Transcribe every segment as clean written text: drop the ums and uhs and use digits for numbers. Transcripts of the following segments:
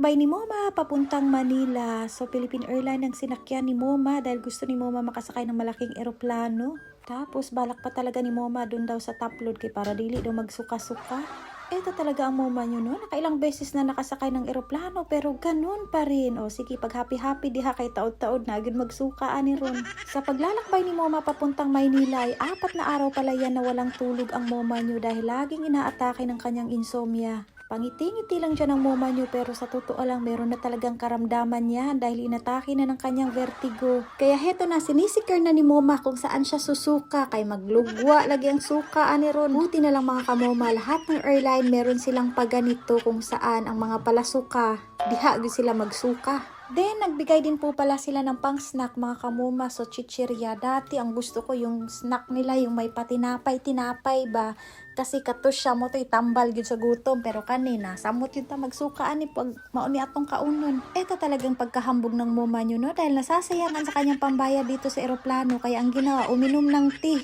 paglalakbay ni Moma papuntang Manila. So Philippine Airlines ang sinakyan ni Moma dahil gusto ni Moma makasakay ng malaking eroplano. Tapos balak pa talaga ni Moma dun daw sa top load kay para dili daw magsuka-suka. Eto talaga ang Moma nyo, no? Nakailang beses na nakasakay ng eroplano pero ganun pa rin. O sige, pag happy-happy diha kay taod-taod na agad magsuka ani ron. Sa paglalakbay ni Moma papuntang Maynila ay 4 na araw pala yan na walang tulog ang Moma nyo dahil laging inaatake ng kanyang insomnia. Pangiti-ngiti lang dyan ang Moma nyo pero sa totoo lang meron na talagang karamdaman yan dahil inatake na ng kanyang vertigo. Kaya heto na, sinisikir na ni Moma kung saan siya susuka kay maglugwa lagi ang suka ani ron. Buti na lang mga kamoma, lahat ng airline meron silang paganito kung saan ang mga palasuka, diha gyud sila magsuka. Then, nagbigay din po pala sila ng pang-snack mga kamuma. So, chichirya. Dati, ang gusto ko yung snack nila, yung may patinapay-tinapay ba. Kasi katos siya mo to'y tambal yun sa gutom. Pero kanina, samot yun ta magsukaan ni pag mauni atong kaunon. Ito talagang pagkahambog ng muma nyo, no? Dahil nasasayangan sa kanyang pambayad dito sa eroplano. Kaya ang ginawa, uminom ng tea.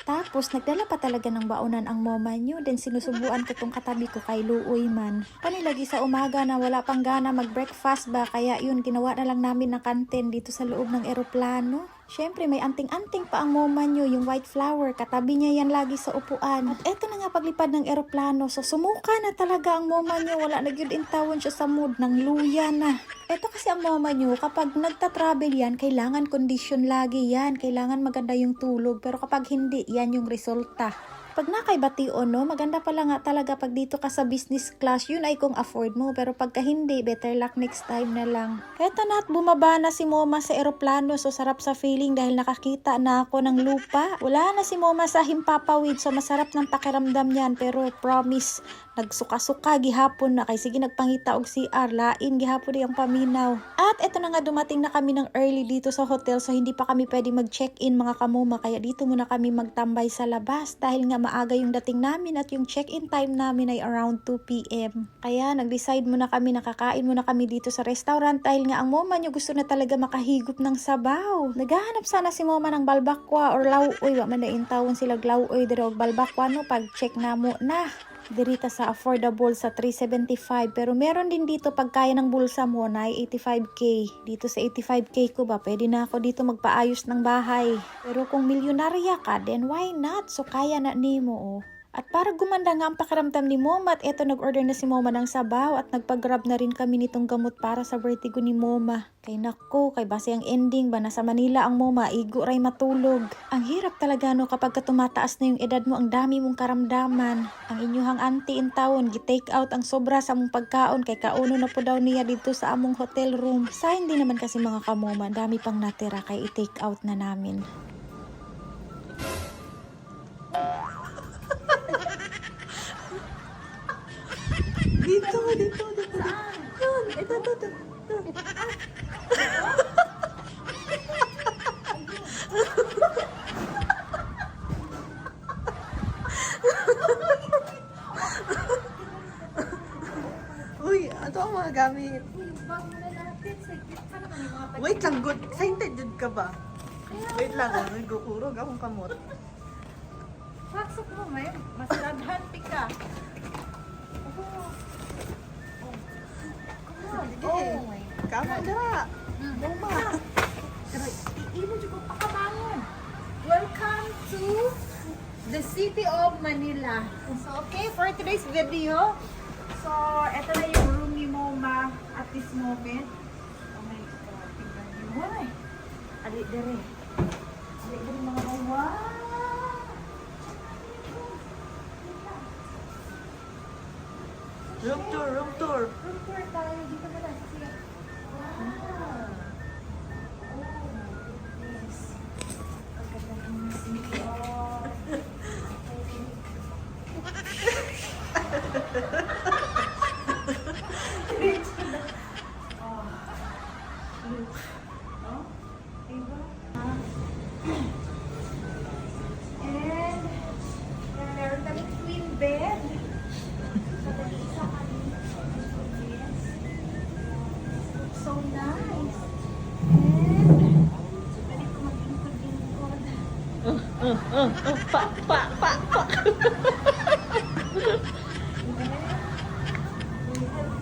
Tapos, nagdala pa talaga ng baonan ang mama nyo. Then, sinusubuan ko tong katabi ko kay Luoy man. Panilagi sa umaga na wala pang gana mag-breakfast ba. Kaya yun, ginawa na lang namin ng kantin dito sa loob ng eroplano. Siyempre, may anting-anting pa ang mama nyo, yung white flower. Katabi niya yan lagi sa upuan. At eto na nga paglipad ng eroplano. So, sumuka na talaga ang mama nyo. Wala na yun intawon siya sa mood ng luya na. Eto kasi ang mama nyo, kapag nagta-travel yan, kailangan condition lagi yan. Kailangan maganda yung tulog. Pero kapag hindi, yan yung resulta. Pag nakaibation, no, maganda pala nga talaga pag dito ka sa business class, yun ay kung afford mo. Pero pagka hindi, better luck next time na lang. Eto na at bumaba na si Moma sa eroplano. So sarap sa feeling dahil nakakita na ako ng lupa. Wala na si Moma sa himpapawid. So masarap ng pakiramdam yan. Pero promise, nagsuka-suka gihapon na. Kay sige nagpangita og CR. Lain gihapon yung paminaw. At eto na nga dumating na kami ng early dito sa hotel. So hindi pa kami pwede mag-check-in mga kamuma. Kaya dito muna kami magtambay sa labas. Dahil nga maaga yung dating namin at yung check-in time namin ay around 2 p.m. Kaya nag-decide muna kami, nakakain muna kami dito sa restaurant dahil nga ang mama nyo gusto na talaga makahigop ng sabaw. Naghahanap sana si mama ng balbakwa or lauoy. Wa man na intawon sila lauoy dito og balbakwa no pag check na mo na. Dirita sa affordable sa 375 pero meron din dito pag kaya ng bulsa mo na ay 85k. Dito sa 85k ko ba pwede na ako dito magpaayos ng bahay. Pero kung milyonarya ka then why not? So kaya na nimo oh. At para gumanda nga ang pakiramdam ni Moma at eto nag-order na si Moma ng sabaw at nagpag-grab na rin kami nitong gamot para sa vertigo ni Moma. Kay nako, kay base ang ending ba nasa Manila ang Moma, igo ray matulog. Ang hirap talaga no kapag tumataas na yung edad mo, ang dami mong karamdaman. Ang inyuhang auntie in town, gi-take out ang sobra sa mong pagkaon kay kauno na po daw niya dito sa among hotel room. Sa hindi naman kasi mga kamoma, dami pang natira kay i-take out na namin. Dito. Saan? Yun, ito. Uy, ano ang mga gamit? Wait lang, good. Excited jud ka ba? Wait lang, nagkukurog akong kamot. Pasok mo, may masaladhan ka. Oh, kama dira. Moma. Pero iimo jud ko pakabangon. Welcome to the city of Manila. So, okay, for today's video, so, eto na yung room ni Moma at this moment. Oh my God, tingnan niyo. Hoy! Ali dere mga bawa. Room tour. Room tour tayo. Dito na lang. Kasi, wow. Oh my goodness. Ang ganda ng city. And meron kami twin bed. So nice. And pwede ko maglingkod-lingkod. Pa. We have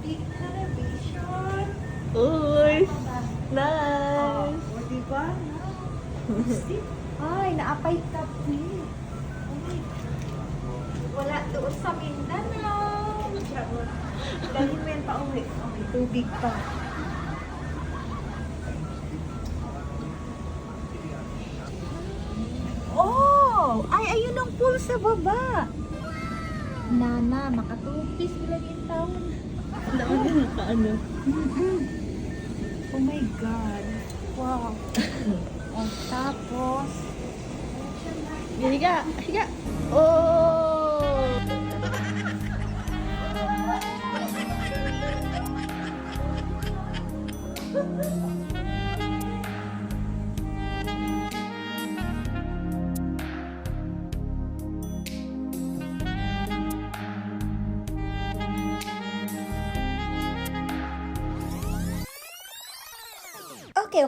big television. Ay, naapay kape. Uy, wala doon sa Mindanao. Dali mo yan pa uwi. Oh, may tubig pa. Oh! Ay, ayun ang pool sa baba. Nana, makatupis bilang yung taon. Ano? Oh my God. Wow. Oh, tapos, Higa, higa. Oh!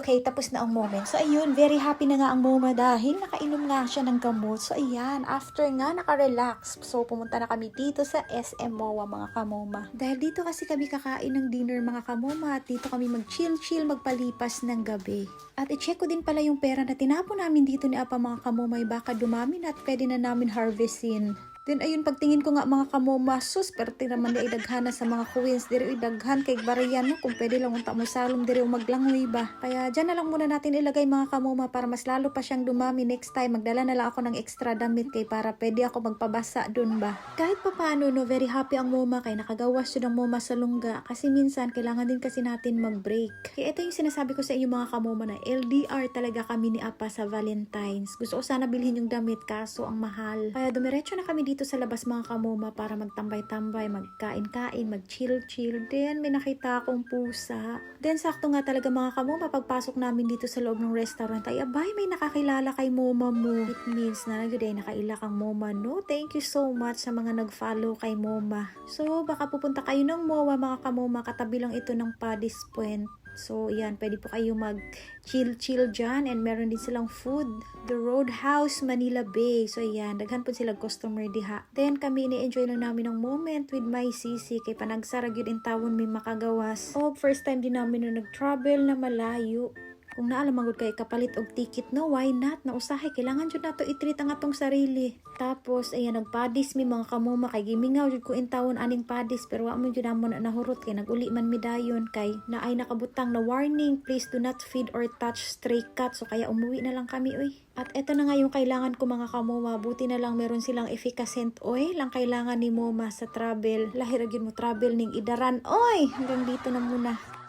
Okay, tapos na ang moment. So, ayun, very happy na nga ang Moma dahil nakainom nga siya ng gamot. So, ayan, after nga, nakarelax. So, pumunta na kami dito sa SM MOA, mga kamoma. Dahil dito kasi kami kakain ng dinner, mga kamoma, at dito kami mag-chill-chill, magpalipas ng gabi. At i-check ko din pala yung pera na tinapon namin dito ni Apa, mga kamoma, ay baka dumami na at pwede na namin harvestin. Then ayun, pagtingin ko nga mga kamoma, sus, perte naman na idaghan na sa mga coins, diri idaghan kay barayan no, kung pwede lang unta mo salom diri maglangoy ba. Kaya dyan na lang muna natin ilagay mga kamoma para mas lalo pa siyang dumami next time. Magdala na lang ako ng extra damit kay para pwede ako magpabasa dun ba. Kahit pa paano no, very happy ang Moma kay nakagawas siya ng Moma sa lungga kasi minsan kailangan din kasi natin mag-break. Kaya ito yung sinasabi ko sa inyo mga kamoma na LDR talaga kami ni Apa sa Valentine's. Gusto ko sana bilhin yung damit kaso ang mahal. Kaya dumiretso na kami dito sa labas mga kamoma para magtambay-tambay, magkain-kain, mag-chill-chill. Then may nakita akong pusa. Then sakto nga talaga mga kamoma, pagpasok namin dito sa loob ng restaurant ay abay may nakakilala kay Moma mo. It means na yun ay nakaila kang Moma no. Thank you so much sa mga nag-follow kay Moma. So baka pupunta kayo ng MOA mga kamoma, katabi lang ito ng Paddy's Point. So, yan, pwede po kayo mag-chill-chill dyan and meron din silang food. The Roadhouse, Manila Bay. So, yan, daghan po sila customer diha. Then, kami ini-enjoy lang namin ng moment with my sisi kay panagsarag yun in tawon may makagawas. O, first time din namin na nag-travel na malayo. Kung naalamangod kay kapalit og ticket no, why not? Nausahay, kailangan jud nato i-treat ang atong sarili. Tapos, ayan, nagpadis mi mga kamoma kay gimingaw jud ko in tawon aning padis pero wa mo jud namon na nahurot kay naguli man mi dayon kay naay nakabutang na warning, please do not feed or touch stray cats. So kaya umuwi na lang kami oy. At eto na nga yung kailangan ko mga kamoma, buti na lang meron silang efficacent oil ang kailangan ni Moma sa travel. Lahira gyud mo travel ning idaran. Oy, hanggang dito na muna.